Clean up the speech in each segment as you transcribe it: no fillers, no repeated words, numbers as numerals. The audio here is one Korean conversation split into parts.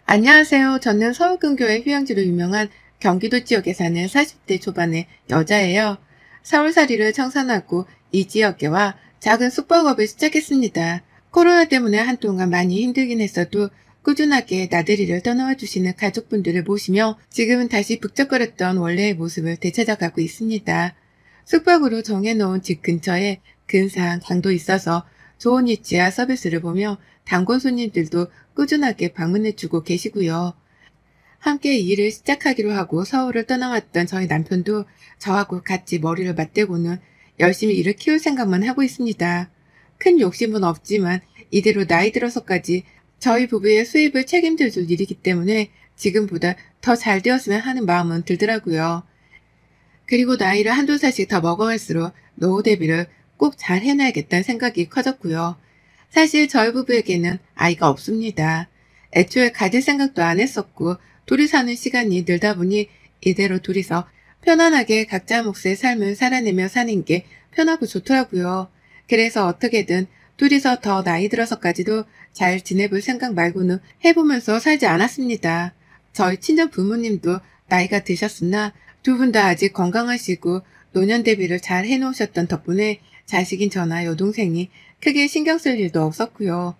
안녕하세요. 저는 서울근교의 휴양지로 유명한 경기도 지역에 사는 40대 초반의 여자예요. 서울살이를 청산하고 이 지역에 와 작은 숙박업을 시작했습니다. 코로나 때문에 한동안 많이 힘들긴 했어도 꾸준하게 나들이를 떠나와 주시는 가족분들을 모시며 지금은 다시 북적거렸던 원래의 모습을 되찾아가고 있습니다. 숙박으로 정해놓은 집 근처에 근사한 강도 있어서 좋은 위치와 서비스를 보며 단골 손님들도 꾸준하게 방문해주고 계시고요. 함께 이 일을 시작하기로 하고 서울을 떠나왔던 저희 남편도 저하고 같이 머리를 맞대고는 열심히 일을 키울 생각만 하고 있습니다. 큰 욕심은 없지만 이대로 나이 들어서까지 저희 부부의 수입을 책임져 줄 일이기 때문에 지금보다 더 잘 되었으면 하는 마음은 들더라고요. 그리고 나이를 한두 살씩 더 먹어갈수록 노후 대비를 꼭 잘 해놔야겠다는 생각이 커졌고요. 사실 저희 부부에게는 아이가 없습니다. 애초에 가질 생각도 안 했었고 둘이 사는 시간이 늘다 보니 이대로 둘이서 편안하게 각자 몫의 삶을 살아내며 사는 게 편하고 좋더라고요. 그래서 어떻게든 둘이서 더 나이 들어서까지도 잘 지내볼 생각 말고는 해보면서 살지 않았습니다. 저희 친정 부모님도 나이가 드셨으나 두 분 다 아직 건강하시고 노년 대비를 잘 해놓으셨던 덕분에 자식인 저나 여동생이 크게 신경 쓸 일도 없었고요.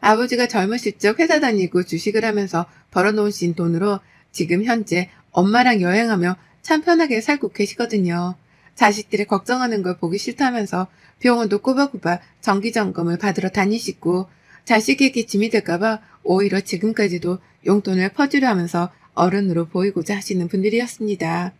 아버지가 젊으실 적 회사 다니고 주식을 하면서 벌어놓으신 돈으로 지금 현재 엄마랑 여행하며 참 편하게 살고 계시거든요. 자식들이 걱정하는 걸 보기 싫다면서 병원도 꼬박꼬박 정기점검을 받으러 다니시고 자식에게 짐이 될까봐 오히려 지금까지도 용돈을 퍼주려 하면서 어른으로 보이고자 하시는 분들이었습니다.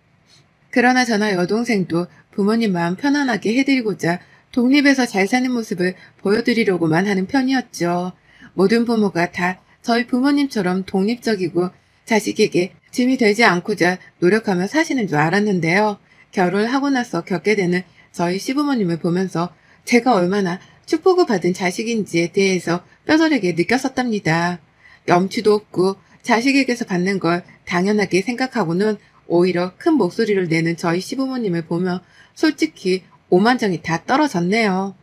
그러나 저나 여동생도 부모님 마음 편안하게 해드리고자 독립해서 잘 사는 모습을 보여드리려고만 하는 편이었죠. 모든 부모가 다 저희 부모님처럼 독립적이고 자식에게 짐이 되지 않고자 노력하며 사시는 줄 알았는데요. 결혼을 하고 나서 겪게 되는 저희 시부모님을 보면서 제가 얼마나 축복을 받은 자식인지에 대해서 뼈저리게 느꼈었답니다. 염치도 없고 자식에게서 받는 걸 당연하게 생각하고는 오히려 큰 목소리를 내는 저희 시부모님을 보며 솔직히 오만정이 다 떨어졌네요.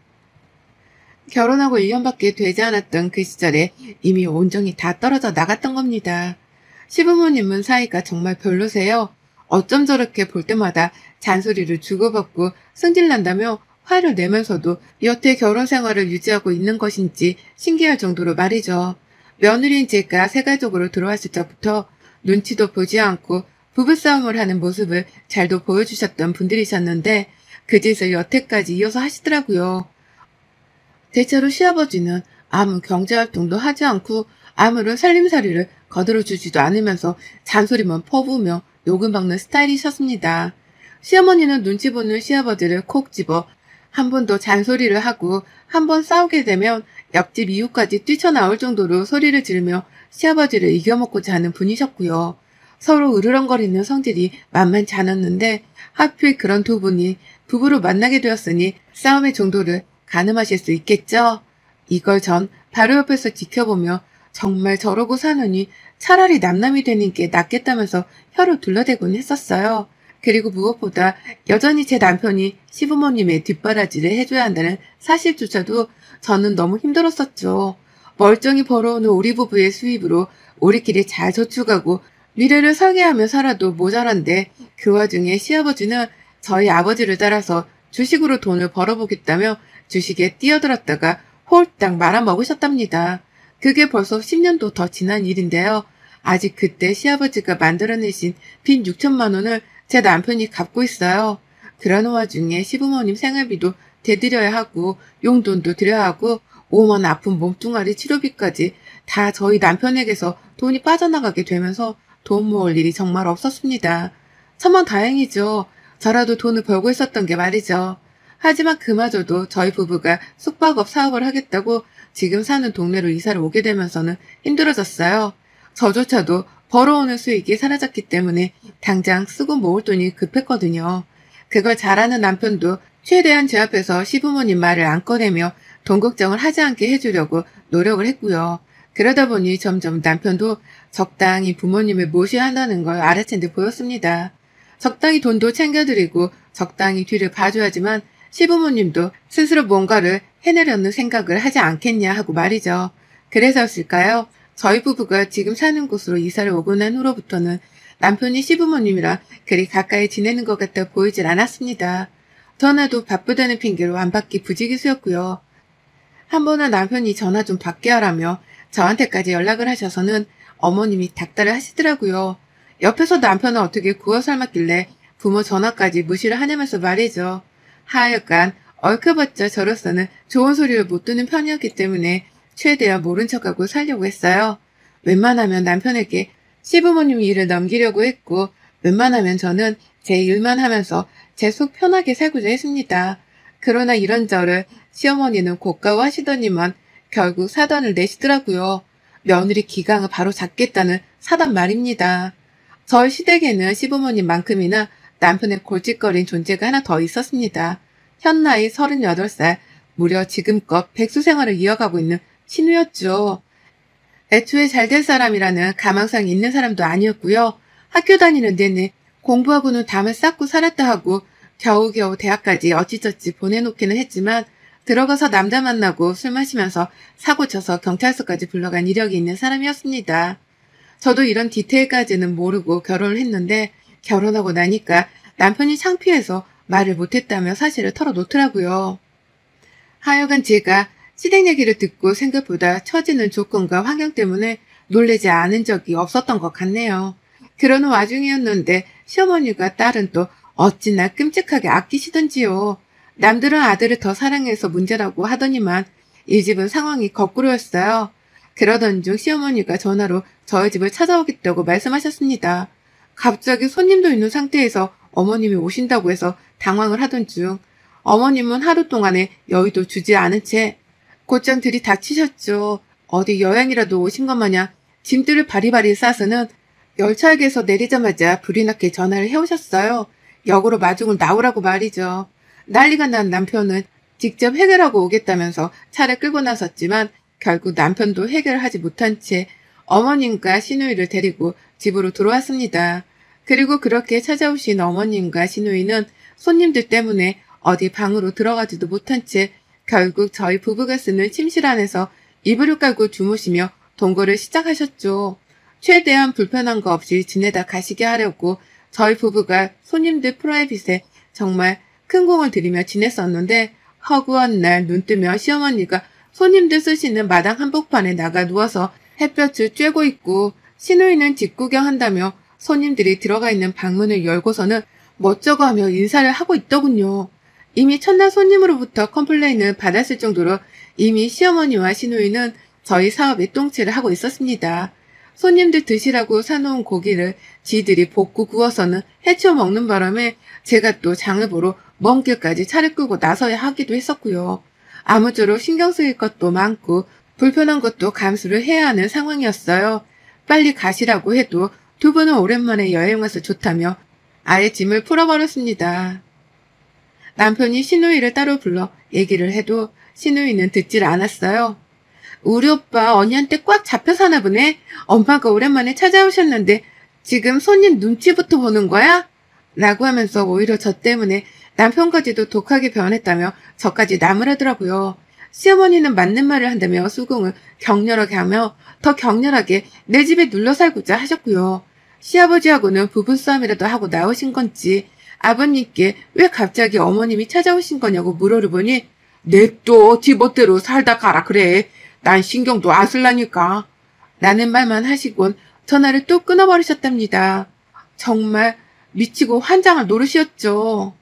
결혼하고 1년밖에 되지 않았던 그 시절에 이미 온정이 다 떨어져 나갔던 겁니다. 시부모님은 사이가 정말 별로세요. 어쩜 저렇게 볼 때마다 잔소리를 주고받고 승질난다며 화를 내면서도 여태 결혼 생활을 유지하고 있는 것인지 신기할 정도로 말이죠. 며느리인 제가 새가족으로 들어왔을 적부터 눈치도 보지 않고 부부싸움을 하는 모습을 잘도 보여주셨던 분들이셨는데 그 짓을 여태까지 이어서 하시더라고요. 대체로 시아버지는 아무 경제활동도 하지 않고 아무런 살림살이를 거들어주지도 않으면서 잔소리만 퍼부으며 욕을 먹는 스타일이셨습니다. 시어머니는 눈치 보는 시아버지를 콕 집어 한 번 더 잔소리를 하고 한 번 싸우게 되면 옆집 이웃까지 뛰쳐나올 정도로 소리를 지르며 시아버지를 이겨먹고자 하는 분이셨고요. 서로 으르렁거리는 성질이 만만치 않았는데 하필 그런 두 분이 부부로 만나게 되었으니 싸움의 정도를 가늠하실 수 있겠죠? 이걸 전 바로 옆에서 지켜보며 정말 저러고 사느니 차라리 남남이 되는 게 낫겠다면서 혀를 둘러대곤 했었어요. 그리고 무엇보다 여전히 제 남편이 시부모님의 뒷바라지를 해줘야 한다는 사실조차도 저는 너무 힘들었었죠. 멀쩡히 벌어오는 우리 부부의 수입으로 우리끼리 잘 저축하고 미래를 설계하며 살아도 모자란데 그 와중에 시아버지는 저희 아버지를 따라서 주식으로 돈을 벌어보겠다며 주식에 뛰어들었다가 홀딱 말아먹으셨답니다. 그게 벌써 10년도 더 지난 일인데요. 아직 그때 시아버지가 만들어내신 빚 6천만 원을 제 남편이 갚고 있어요. 그러는 와중에 시부모님 생활비도 대드려야 하고 용돈도 드려야 하고 오만 아픈 몸뚱아리 치료비까지 다 저희 남편에게서 돈이 빠져나가게 되면서 돈 모을 일이 정말 없었습니다. 천만 다행이죠. 저라도 돈을 벌고 있었던 게 말이죠. 하지만 그마저도 저희 부부가 숙박업 사업을 하겠다고 지금 사는 동네로 이사를 오게 되면서는 힘들어졌어요. 저조차도 벌어오는 수익이 사라졌기 때문에 당장 쓰고 모을 돈이 급했거든요. 그걸 잘하는 남편도 최대한 제 앞에서 시부모님 말을 안 꺼내며 돈 걱정을 하지 않게 해주려고 노력을 했고요. 그러다 보니 점점 남편도 적당히 부모님을 모셔야 한다는 걸 알아챈 듯 보였습니다. 적당히 돈도 챙겨드리고 적당히 뒤를 봐줘야지만 시부모님도 스스로 뭔가를 해내려는 생각을 하지 않겠냐 하고 말이죠. 그래서였을까요? 저희 부부가 지금 사는 곳으로 이사를 오고 난 후로부터는 남편이 시부모님이랑 그리 가까이 지내는 것 같아 보이질 않았습니다. 전화도 바쁘다는 핑계로 안 받기 부지기수였고요. 한 번은 남편이 전화 좀 받게 하라며 저한테까지 연락을 하셔서는 어머님이 닥달을 하시더라고요. 옆에서 남편은 어떻게 구워 삶았길래 부모 전화까지 무시를 하냐면서 말이죠. 하여간 얽혀봤자 저로서는 좋은 소리를 못 듣는 편이었기 때문에 최대한 모른 척하고 살려고 했어요. 웬만하면 남편에게 시부모님 일을 넘기려고 했고 웬만하면 저는 제 일만 하면서 제 속 편하게 살고자 했습니다. 그러나 이런저런 시어머니는 고가워하시더니만 결국 사단을 내시더라고요. 며느리 기강을 바로 잡겠다는 사단 말입니다. 저희 시댁에는 시부모님만큼이나 남편의 골칫거린 존재가 하나 더 있었습니다. 현나이 38살, 무려 지금껏 백수 생활을 이어가고 있는 신우였죠. 애초에 잘될 사람이라는 가망상이 있는 사람도 아니었고요. 학교 다니는 내내 공부하고는 담을 쌓고 살았다 하고 겨우겨우 대학까지 어찌저찌 보내놓기는 했지만 들어가서 남자 만나고 술 마시면서 사고쳐서 경찰서까지 불러간 이력이 있는 사람이었습니다. 저도 이런 디테일까지는 모르고 결혼을 했는데 결혼하고 나니까 남편이 창피해서 말을 못했다며 사실을 털어놓더라고요. 하여간 제가 시댁 얘기를 듣고 생각보다 처지는 조건과 환경 때문에 놀라지 않은 적이 없었던 것 같네요. 그러는 와중이었는데 시어머니가 딸은 또 어찌나 끔찍하게 아끼시던지요. 남들은 아들을 더 사랑해서 문제라고 하더니만 이 집은 상황이 거꾸로였어요. 그러던 중 시어머니가 전화로 저희 집을 찾아오겠다고 말씀하셨습니다. 갑자기 손님도 있는 상태에서 어머님이 오신다고 해서 당황을 하던 중 어머님은 하루 동안에 여의도 주지 않은 채 곧장 들이닥치셨죠. 어디 여행이라도 오신 것 마냥 짐들을 바리바리 싸서는 열차역에서 내리자마자 불이 나게 전화를 해오셨어요. 역으로 마중을 나오라고 말이죠. 난리가 난 남편은 직접 해결하고 오겠다면서 차를 끌고 나섰지만 결국 남편도 해결하지 못한 채 어머님과 시누이를 데리고 집으로 들어왔습니다. 그리고 그렇게 찾아오신 어머님과 시누이는 손님들 때문에 어디 방으로 들어가지도 못한 채 결국 저희 부부가 쓰는 침실 안에서 이불을 깔고 주무시며 동거를 시작하셨죠. 최대한 불편한 거 없이 지내다 가시게 하려고 저희 부부가 손님들 프라이빗에 정말 큰 공을 들이며 지냈었는데 허구한 날 눈 뜨면 시어머니가 손님들 쓰시는 마당 한복판에 나가 누워서 햇볕을 쬐고 있고 시누이는 집 구경한다며 손님들이 들어가 있는 방문을 열고서는 멋쩍어 하며 인사를 하고 있더군요. 이미 첫날 손님으로부터 컴플레인을 받았을 정도로 이미 시어머니와 시누이는 저희 사업에 똥칠을 하고 있었습니다. 손님들 드시라고 사놓은 고기를 지들이 볶고 구워서는 해치워 먹는 바람에 제가 또 장을 보러 먼 길까지 차를 끄고 나서야 하기도 했었고요. 아무쪼록 신경 쓰일 것도 많고 불편한 것도 감수를 해야 하는 상황이었어요. 빨리 가시라고 해도 두 분은 오랜만에 여행 와서 좋다며 아예 짐을 풀어버렸습니다. 남편이 시누이를 따로 불러 얘기를 해도 시누이는 듣질 않았어요. 우리 오빠 언니한테 꽉 잡혀 사나 보네. 엄마가 오랜만에 찾아오셨는데 지금 손님 눈치부터 보는 거야? 라고 하면서 오히려 저 때문에 남편까지도 독하게 변했다며 저까지 나무라더라고요. 시어머니는 맞는 말을 한다며 수긍을 격렬하게 하며 더 격렬하게 내 집에 눌러 살고자 하셨고요. 시아버지하고는 부부싸움이라도 하고 나오신 건지 아버님께 왜 갑자기 어머님이 찾아오신 거냐고 물어보니 냅둬 지 멋대로 살다 가라 그래. 난 신경도 안 쓸라니까. 라는 말만 하시곤 전화를 또 끊어버리셨답니다. 정말 미치고 환장할 노릇이었죠.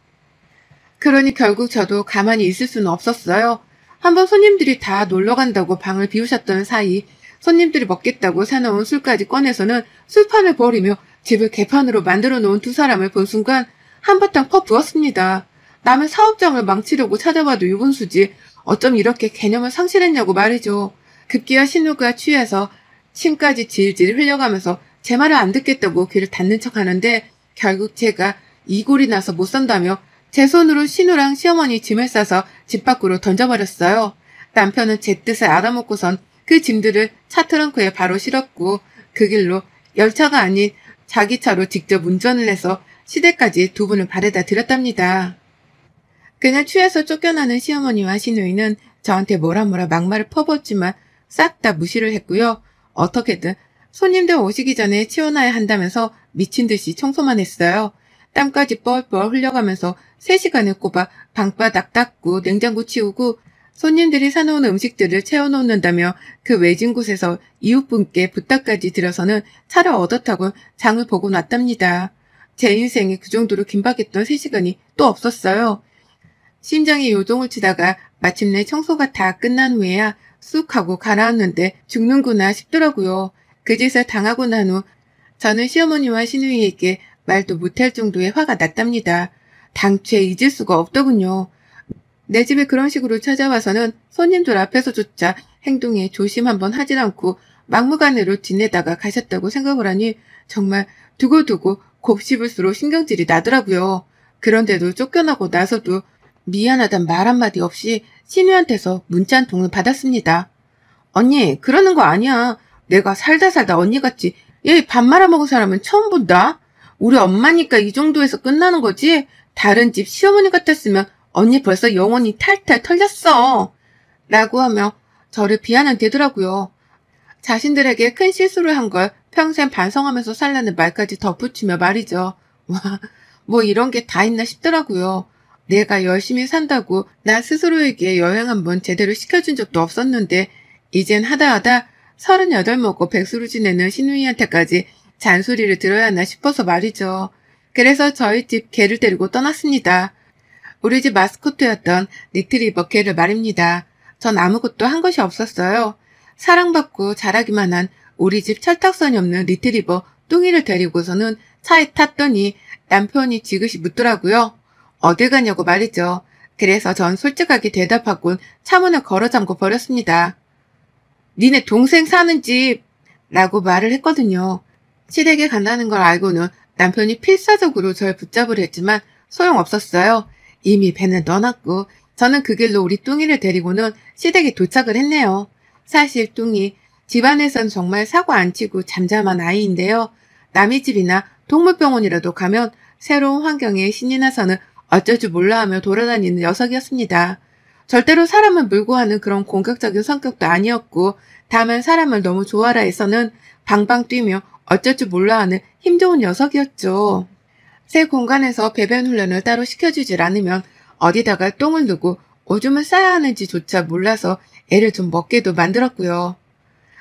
그러니 결국 저도 가만히 있을 수는 없었어요. 한번 손님들이 다 놀러간다고 방을 비우셨던 사이 손님들이 먹겠다고 사놓은 술까지 꺼내서는 술판을 버리며 집을 개판으로 만들어 놓은 두 사람을 본 순간 한바탕 퍼 부었습니다. 남의 사업장을 망치려고 찾아봐도 유분수지 어쩜 이렇게 개념을 상실했냐고 말이죠. 급기야 신우가 취해서 침까지 질질 흘려가면서 제 말을 안 듣겠다고 귀를 닫는 척하는데 결국 제가 이골이 나서 못 산다며 제 손으로 신우랑 시어머니 짐을 싸서 집 밖으로 던져버렸어요. 남편은 제 뜻을 알아먹고선 그 짐들을 차 트렁크에 바로 실었고 그 길로 열차가 아닌 자기 차로 직접 운전을 해서 시댁까지 두 분을 바래다 드렸답니다. 그냥 취해서 쫓겨나는 시어머니와 시누이는 저한테 뭐라 막말을 퍼붓지만 싹 다 무시를 했고요. 어떻게든 손님들 오시기 전에 치워놔야 한다면서 미친 듯이 청소만 했어요. 땀까지 뻘뻘 흘려가면서 3시간을 꼽아 방바닥 닦고 냉장고 치우고 손님들이 사놓은 음식들을 채워놓는다며 그 외진 곳에서 이웃분께 부탁까지 드려서는 차를 얻어 타고 장을 보고 났답니다. 제 인생에 그 정도로 긴박했던 3시간이 또 없었어요. 심장이 요동을 치다가 마침내 청소가 다 끝난 후에야 쑥 하고 가라앉는데 죽는구나 싶더라고요. 그 짓을 당하고 난 후 저는 시어머니와 시누이에게 말도 못할 정도의 화가 났답니다. 당최 잊을 수가 없더군요. 내 집에 그런 식으로 찾아와서는 손님들 앞에서조차 행동에 조심 한번 하질 않고 막무가내로 지내다가 가셨다고 생각을 하니 정말 두고두고 곱씹을수록 신경질이 나더라고요. 그런데도 쫓겨나고 나서도 미안하단 말 한마디 없이 신우한테서 문자 한 통을 받았습니다. 언니, 그러는 거 아니야. 내가 살다 언니같이 얘 밥 말아먹은 사람은 처음 본다. 우리 엄마니까 이 정도에서 끝나는 거지. 다른 집 시어머니 같았으면 언니 벌써 영혼이 탈탈 털렸어. 라고 하며 저를 비하는 되더라고요. 자신들에게 큰 실수를 한 걸 평생 반성하면서 살라는 말까지 덧붙이며 말이죠. 와, 뭐 이런 게 다 있나 싶더라고요. 내가 열심히 산다고 나 스스로에게 여행 한번 제대로 시켜준 적도 없었는데 이젠 하다하다 38 먹고 백수로 지내는 시누이한테까지 잔소리를 들어야 하나 싶어서 말이죠. 그래서 저희 집 개를 데리고 떠났습니다. 우리 집 마스코트였던 리트리버 개를 말입니다. 전 아무것도 한 것이 없었어요. 사랑받고 자라기만 한 우리 집 철딱선이 없는 리트리버 뚱이를 데리고서는 차에 탔더니 남편이 지그시 묻더라고요. 어딜 가냐고 말이죠. 그래서 전 솔직하게 대답하곤 차문을 걸어 잠궈 버렸습니다. 니네 동생 사는 집! 라고 말을 했거든요. 시댁에 간다는 걸 알고는 남편이 필사적으로 절 붙잡으려 했지만 소용없었어요. 이미 배는 넣어놨고 저는 그 길로 우리 뚱이를 데리고는 시댁에 도착을 했네요. 사실 뚱이 집안에선 정말 사고 안 치고 잠잠한 아이인데요. 남의 집이나 동물병원이라도 가면 새로운 환경에 신이 나서는 어쩔 줄 몰라 하며 돌아다니는 녀석이었습니다. 절대로 사람을 물고 하는 그런 공격적인 성격도 아니었고 다만 사람을 너무 좋아라 해서는 방방 뛰며 어쩔 줄 몰라 하는 힘 좋은 녀석이었죠. 새 공간에서 배변 훈련을 따로 시켜주질 않으면 어디다가 똥을 누고 오줌을 싸야 하는지조차 몰라서 애를 좀 먹게도 만들었고요.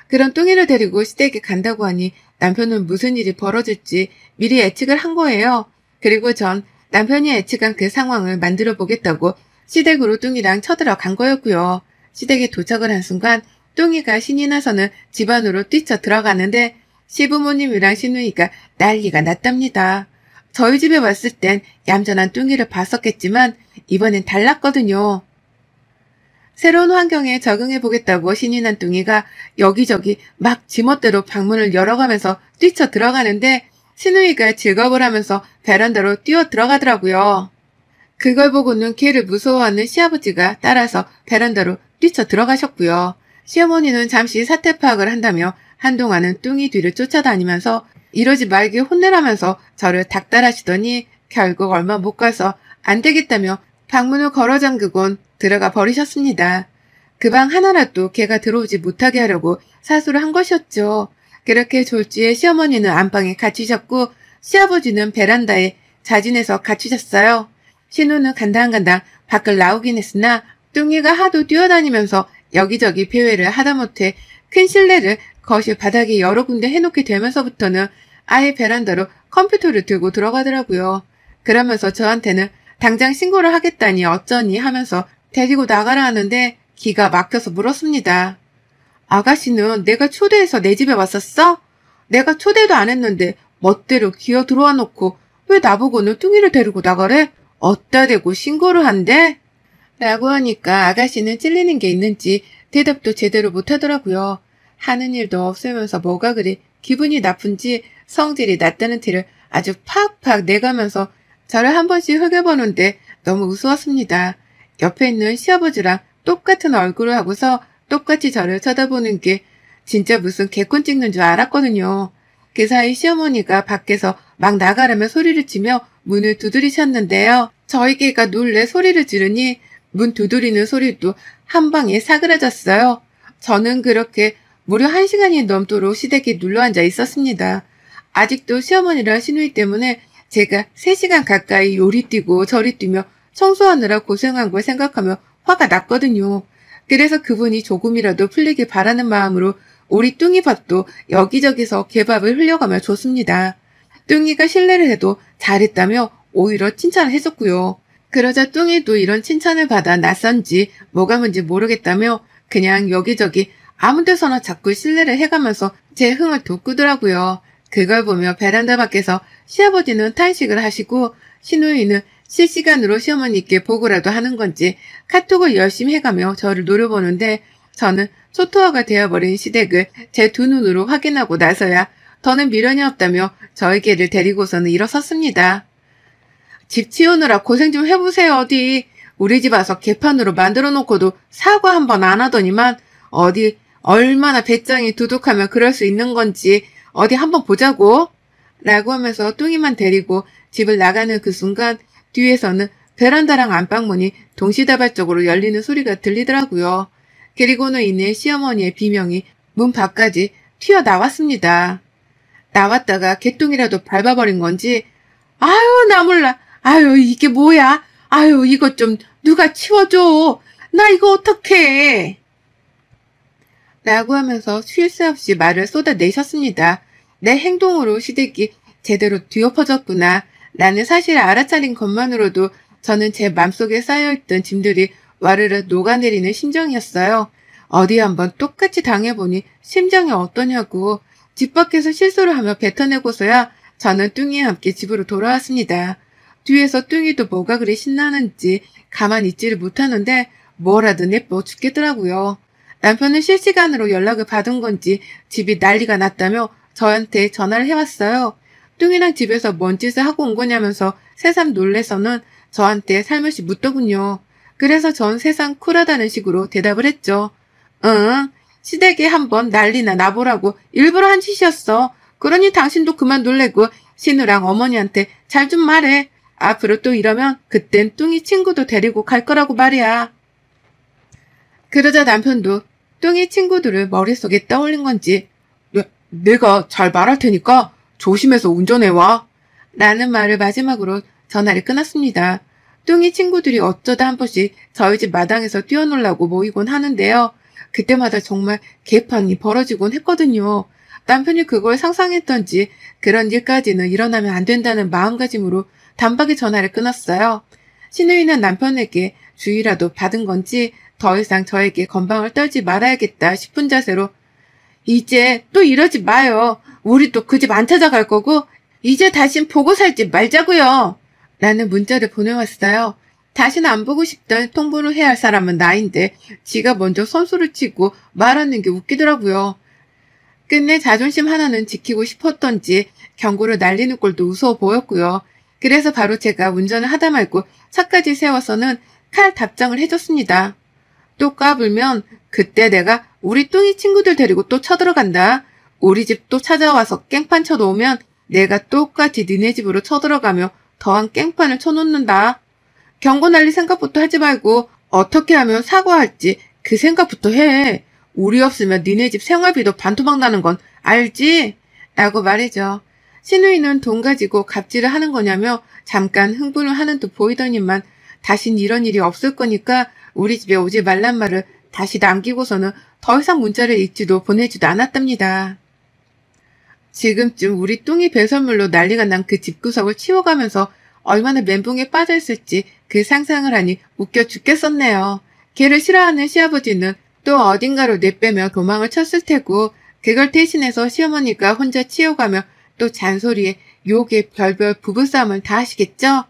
그런 뚱이를 데리고 시댁에 간다고 하니 남편은 무슨 일이 벌어질지 미리 예측을 한 거예요. 그리고 전 남편이 예측한 그 상황을 만들어 보겠다고 시댁으로 뚱이랑 쳐들어간 거였고요. 시댁에 도착을 한 순간 뚱이가 신이 나서는 집 안으로 뛰쳐 들어가는데 시부모님이랑 시누이가 난리가 났답니다. 저희 집에 왔을 땐 얌전한 뚱이를 봤었겠지만 이번엔 달랐거든요. 새로운 환경에 적응해보겠다고 신이 난 뚱이가 여기저기 막 지멋대로 방문을 열어가면서 뛰쳐 들어가는데 시누이가 즐겁을 하면서 베란다로 뛰어 들어가더라고요. 그걸 보고는 걔를 무서워하는 시아버지가 따라서 베란다로 뛰쳐 들어가셨고요. 시어머니는 잠시 사태 파악을 한다며 한동안은 뚱이 뒤를 쫓아다니면서 이러지 말게 혼내라면서 저를 닥달하시더니 결국 얼마 못 가서 안 되겠다며 방문을 걸어 잠그곤 들어가 버리셨습니다. 그 방 하나라도 걔가 들어오지 못하게 하려고 사수를 한 것이었죠. 그렇게 졸지에 시어머니는 안방에 갇히셨고 시아버지는 베란다에 자진해서 갇히셨어요. 신우는 간당간당 밖을 나오긴 했으나 뚱이가 하도 뛰어다니면서 여기저기 배회를 하다못해 큰 실내를 거실 바닥에 여러 군데 해놓게 되면서부터는 아예 베란다로 컴퓨터를 들고 들어가더라고요. 그러면서 저한테는 당장 신고를 하겠다니 어쩌니 하면서 데리고 나가라 하는데 기가 막혀서 물었습니다. 아가씨는 내가 초대해서 내 집에 왔었어? 내가 초대도 안 했는데 멋대로 기어 들어와 놓고 왜 나보고는 뚱이를 데리고 나가래? 어따 대고 신고를 한대? 라고 하니까 아가씨는 찔리는 게 있는지 대답도 제대로 못하더라고요. 하는 일도 없으면서 뭐가 그리 기분이 나쁜지 성질이 낮다는 티를 아주 팍팍 내가면서 저를 한 번씩 흘겨보는데 너무 우스웠습니다. 옆에 있는 시아버지랑 똑같은 얼굴을 하고서 똑같이 저를 쳐다보는 게 진짜 무슨 개콘 찍는 줄 알았거든요. 그 사이 시어머니가 밖에서 막 나가라며 소리를 치며 문을 두드리셨는데요. 저희 개가 놀래 소리를 지르니 문 두드리는 소리도 한 방에 사그라졌어요. 저는 그렇게 무려 1시간이 넘도록 시댁에 눌러앉아 있었습니다. 아직도 시어머니랑 시누이 때문에 제가 3시간 가까이 요리 뛰고 저리 뛰며 청소하느라 고생한 걸 생각하며 화가 났거든요. 그래서 그분이 조금이라도 풀리길 바라는 마음으로 우리 뚱이밥도 여기저기서 개밥을 흘려가며 줬습니다. 뚱이가 실례를 해도 잘했다며 오히려 칭찬을 해줬고요. 그러자 뚱이도 이런 칭찬을 받아 낯선지 뭐가 뭔지 모르겠다며 그냥 여기저기 아무 데서나 자꾸 실례를 해가면서 제 흥을 돋구더라고요. 그걸 보며 베란다 밖에서 시아버지는 탄식을 하시고 시누이는 실시간으로 시어머니께 보고라도 하는 건지 카톡을 열심히 해가며 저를 노려보는데 저는 초토화가 되어버린 시댁을 제 두 눈으로 확인하고 나서야 더는 미련이 없다며 저희 개를 데리고서는 일어섰습니다. 집 치우느라 고생 좀 해보세요 어디. 우리 집 와서 개판으로 만들어 놓고도 사과 한 번 안 하더니만 어디 얼마나 배짱이 두둑하면 그럴 수 있는 건지 어디 한번 보자고. 라고 하면서 뚱이만 데리고 집을 나가는 그 순간 뒤에서는 베란다랑 안방문이 동시다발적으로 열리는 소리가 들리더라고요. 그리고는 이내 시어머니의 비명이 문 밖까지 튀어나왔습니다. 나왔다가 개똥이라도 밟아버린 건지 아유 나 몰라. 아유 이게 뭐야. 아유 이것 좀 누가 치워줘. 나 이거 어떡해. 라고 하면서 쉴 새 없이 말을 쏟아내셨습니다. 내 행동으로 시댁이 제대로 뒤엎어졌구나 라는 사실을 알아차린 것만으로도 저는 제 맘속에 쌓여있던 짐들이 와르르 녹아내리는 심정이었어요. 어디 한번 똑같이 당해보니 심정이 어떠냐고. 집 밖에서 실수를 하며 뱉어내고서야 저는 뚱이와 함께 집으로 돌아왔습니다. 뒤에서 뚱이도 뭐가 그리 신나는지 가만히 있지를 못하는데 뭐라도 내뻐 죽겠더라고요. 남편은 실시간으로 연락을 받은 건지 집이 난리가 났다며 저한테 전화를 해왔어요. 뚱이랑 집에서 뭔 짓을 하고 온 거냐면서 새삼 놀래서는 저한테 살며시 묻더군요. 그래서 전 세상 쿨하다는 식으로 대답을 했죠. 응, 시댁에 한번 난리나 나보라고 일부러 한 짓이었어. 그러니 당신도 그만 놀래고 신우랑 어머니한테 잘 좀 말해. 앞으로 또 이러면 그땐 뚱이 친구도 데리고 갈 거라고 말이야. 그러자 남편도 뚱이 친구들을 머릿속에 떠올린 건지 내가 잘 말할 테니까 조심해서 운전해와. 라는 말을 마지막으로 전화를 끊었습니다. 뚱이 친구들이 어쩌다 한 번씩 저희 집 마당에서 뛰어놀라고 모이곤 하는데요. 그때마다 정말 개판이 벌어지곤 했거든요. 남편이 그걸 상상했던지 그런 일까지는 일어나면 안 된다는 마음가짐으로 단박에 전화를 끊었어요. 시누이는 남편에게 주의라도 받은 건지 더 이상 저에게 건방을 떨지 말아야겠다 싶은 자세로 이제 또 이러지 마요. 우리 또 그 집 안 찾아갈 거고 이제 다신 보고 살지 말자고요. 라는 문자를 보내왔어요. 다시는 안 보고 싶다 통보를 해야 할 사람은 나인데 지가 먼저 선수를 치고 말하는 게 웃기더라고요. 끝내 자존심 하나는 지키고 싶었던지 경고를 날리는 꼴도 우스워 보였고요. 그래서 바로 제가 운전을 하다 말고 차까지 세워서는 칼 답장을 해줬습니다. 또 까불면 그때 내가 우리 뚱이 친구들 데리고 또 쳐들어간다. 우리 집 또 찾아와서 깽판 쳐놓으면 내가 똑같이 니네 집으로 쳐들어가며 더한 깽판을 쳐놓는다. 경고 날릴 생각부터 하지 말고 어떻게 하면 사과할지 그 생각부터 해. 우리 없으면 니네 집 생활비도 반토막 나는 건 알지? 라고 말이죠. 시누이는 돈 가지고 갑질을 하는 거냐며 잠깐 흥분을 하는 듯 보이더니만 다신 이런 일이 없을 거니까 우리 집에 오지 말란 말을 다시 남기고서는 더 이상 문자를 읽지도 보내지도 않았답니다. 지금쯤 우리 뚱이 배설물로 난리가 난 그 집구석을 치워가면서 얼마나 멘붕에 빠져있을지 그 상상을 하니 웃겨 죽겠었네요. 걔를 싫어하는 시아버지는 또 어딘가로 내빼며 도망을 쳤을 테고 그걸 대신해서 시어머니가 혼자 치워가며 또 잔소리에 욕에 별별 부부싸움을 다 하시겠죠?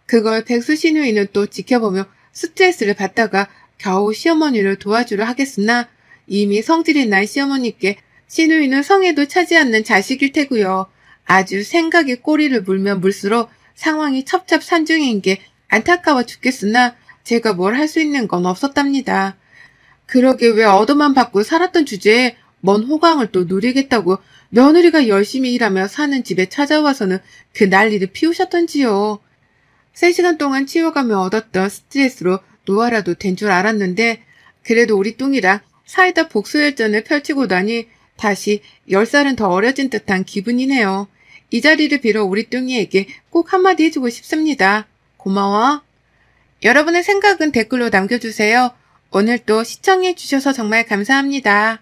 그걸 백수 시누이는 또 지켜보며 스트레스를 받다가 겨우 시어머니를 도와주려 하겠으나 이미 성질이 난 시어머니께 시누이는 성에도 차지 않는 자식일 테고요. 아주 생각에 꼬리를 물면 물수록 상황이 첩첩산중인 게 안타까워 죽겠으나 제가 뭘 할 수 있는 건 없었답니다. 그러게 왜 얻어만 받고 살았던 주제에 먼 호강을 또 누리겠다고 며느리가 열심히 일하며 사는 집에 찾아와서는 그 난리를 피우셨던지요. 3시간 동안 치워가며 얻었던 스트레스로 노화라도 된 줄 알았는데 그래도 우리 뚱이랑 사이다 복수열전을 펼치고 나니 다시 10살은 더 어려진 듯한 기분이네요. 이 자리를 빌어 우리 뚱이에게 꼭 한마디 해주고 싶습니다. 고마워. 여러분의 생각은 댓글로 남겨주세요. 오늘도 시청해주셔서 정말 감사합니다.